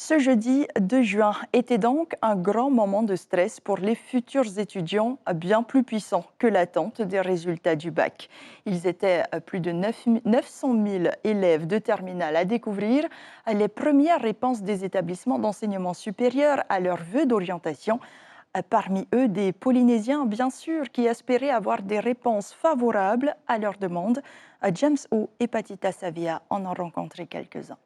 Ce jeudi 2 juin était donc un grand moment de stress pour les futurs étudiants, bien plus puissant que l'attente des résultats du bac. Ils étaient plus de 900 000 élèves de terminale à découvrir les premières réponses des établissements d'enseignement supérieur à leurs vœux d'orientation. Parmi eux, des Polynésiens, bien sûr, qui espéraient avoir des réponses favorables à leurs demandes. James O et Patita Savia en ont rencontré quelques-uns.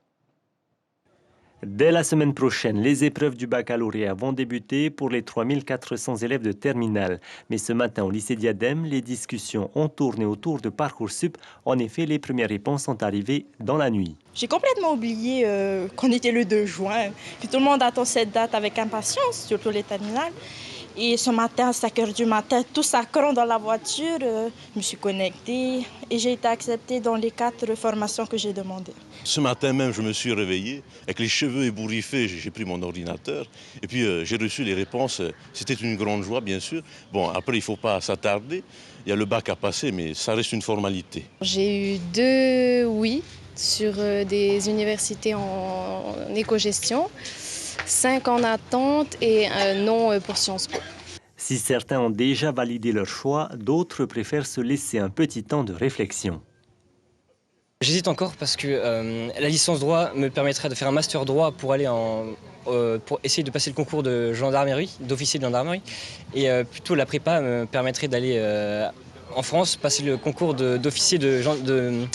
Dès la semaine prochaine, les épreuves du baccalauréat vont débuter pour les 3400 élèves de terminale. Mais ce matin, au lycée Diadème, les discussions ont tourné autour de Parcoursup. En effet, les premières réponses sont arrivées dans la nuit. J'ai complètement oublié qu'on était le 2 juin. Puis tout le monde attend cette date avec impatience, surtout les terminales. Et ce matin, à 5 h du matin, tout sacrant dans la voiture, je me suis connectée et j'ai été acceptée dans les 4 formations que j'ai demandées. Ce matin même, je me suis réveillé avec les cheveux ébouriffés, j'ai pris mon ordinateur et puis j'ai reçu les réponses. C'était une grande joie, bien sûr. Bon, après, il ne faut pas s'attarder. Il y a le bac à passer, mais ça reste une formalité. J'ai eu 2 oui sur des universités en éco-gestion, 5 en attente et un non pour Sciences Po. Si certains ont déjà validé leur choix, d'autres préfèrent se laisser un petit temps de réflexion. J'hésite encore parce que la licence droit me permettrait de faire un master droit pour aller pour essayer de passer le concours de gendarmerie, d'officier de gendarmerie. Et plutôt la prépa me permettrait d'aller en France passer le concours d'officier de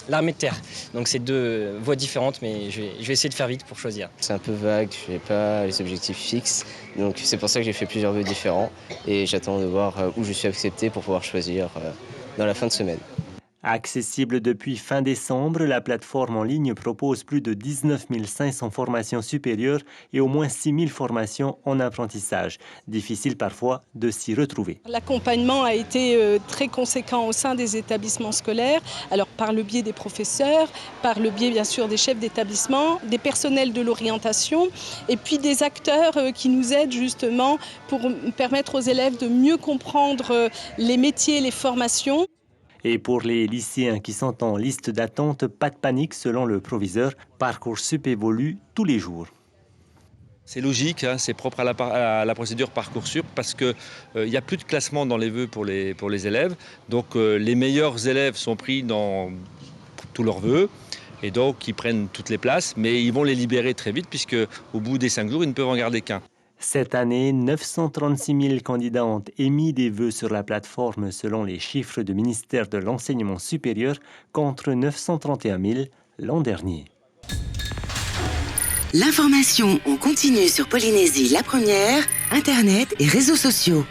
l'armée de terre. Donc c'est 2 voies différentes, mais je vais essayer de faire vite pour choisir. C'est un peu vague, je n'ai pas les objectifs fixes. Donc c'est pour ça que j'ai fait plusieurs vœux différents. Et j'attends de voir où je suis accepté pour pouvoir choisir dans la fin de semaine. Accessible depuis fin décembre, la plateforme en ligne propose plus de 19 500 formations supérieures et au moins 6 000 formations en apprentissage. Difficile parfois de s'y retrouver. L'accompagnement a été très conséquent au sein des établissements scolaires, alors par le biais des professeurs, par le biais bien sûr des chefs d'établissement, des personnels de l'orientation et puis des acteurs qui nous aident justement pour permettre aux élèves de mieux comprendre les métiers, les formations. Et pour les lycéens qui sont en liste d'attente, pas de panique selon le proviseur. Parcoursup évolue tous les jours. C'est logique, hein, c'est propre à la procédure Parcoursup parce qu'il n'y a plus de classement dans les vœux pour les élèves. Donc les meilleurs élèves sont pris dans tous leurs vœux et donc ils prennent toutes les places, mais ils vont les libérer très vite puisque au bout des 5 jours, ils ne peuvent en garder qu'un. Cette année, 936 000 candidats ont émis des vœux sur la plateforme selon les chiffres du ministère de l'Enseignement supérieur contre 931 000 l'an dernier. L'information en continu sur Polynésie la première, Internet et réseaux sociaux.